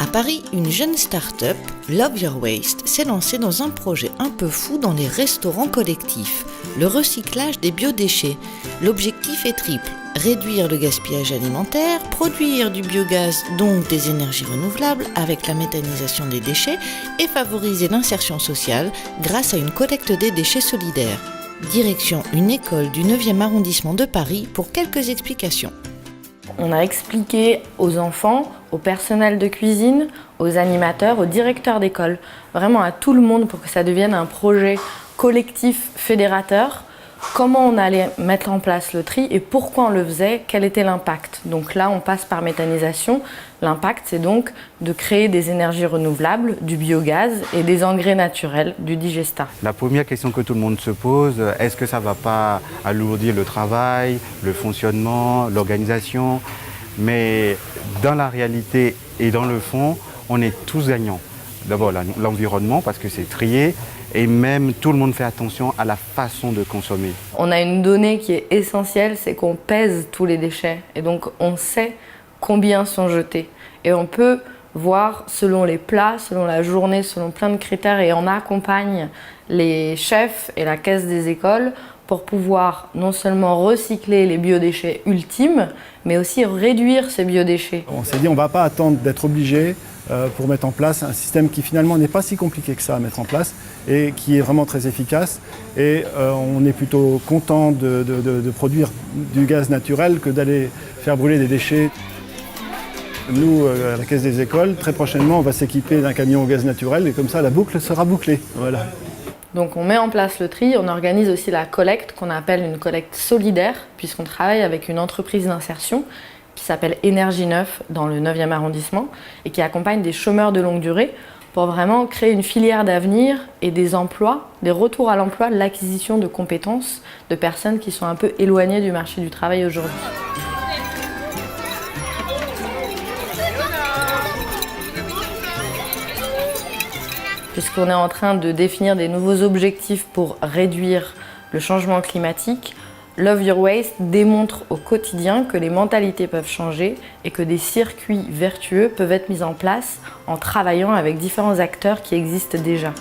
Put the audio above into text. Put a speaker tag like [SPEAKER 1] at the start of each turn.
[SPEAKER 1] À Paris, une jeune start-up, Love Your Waste, s'est lancée dans un projet un peu fou dans les restaurants collectifs, le recyclage des biodéchets. L'objectif est triple: réduire le gaspillage alimentaire, produire du biogaz, donc des énergies renouvelables avec la méthanisation des déchets, et favoriser l'insertion sociale grâce à une collecte des déchets solidaire. Direction une école du 9e arrondissement de Paris pour quelques explications.
[SPEAKER 2] On a expliqué aux enfants, au personnel de cuisine, aux animateurs, aux directeurs d'école, vraiment à tout le monde pour que ça devienne un projet collectif fédérateur, comment on allait mettre en place le tri et pourquoi on le faisait, quel était l'impact. Donc là, on passe par méthanisation. L'impact, c'est donc de créer des énergies renouvelables, du biogaz et des engrais naturels, du digestat.
[SPEAKER 3] La première question que tout le monde se pose, est-ce que ça ne va pas alourdir le travail, le fonctionnement, l'organisation? Mais dans la réalité et dans le fond, on est tous gagnants. D'abord l'environnement parce que c'est trié. Et même tout le monde fait attention à la façon de consommer.
[SPEAKER 2] On a une donnée qui est essentielle, c'est qu'on pèse tous les déchets. Et donc on sait combien sont jetés. Et on peut voir selon les plats, selon la journée, selon plein de critères. Et on accompagne les chefs et la caisse des écoles pour pouvoir non seulement recycler les biodéchets ultimes, mais aussi réduire ces biodéchets.
[SPEAKER 4] On s'est dit on ne va pas attendre d'être obligé pour mettre en place un système qui finalement n'est pas si compliqué que ça à mettre en place et qui est vraiment très efficace. Et on est plutôt content de produire du gaz naturel que d'aller faire brûler des déchets. Nous, à la Caisse des écoles, très prochainement, on va s'équiper d'un camion au gaz naturel et comme ça, la boucle sera bouclée. Voilà.
[SPEAKER 2] Donc on met en place le tri, on organise aussi la collecte qu'on appelle une collecte solidaire puisqu'on travaille avec une entreprise d'insertion qui s'appelle Énergie 9 dans le 9e arrondissement et qui accompagne des chômeurs de longue durée pour vraiment créer une filière d'avenir et des emplois, des retours à l'emploi, l'acquisition de compétences de personnes qui sont un peu éloignées du marché du travail aujourd'hui. Puisqu'on est en train de définir des nouveaux objectifs pour réduire le changement climatique, Love Your Waste démontre au quotidien que les mentalités peuvent changer et que des circuits vertueux peuvent être mis en place en travaillant avec différents acteurs qui existent déjà.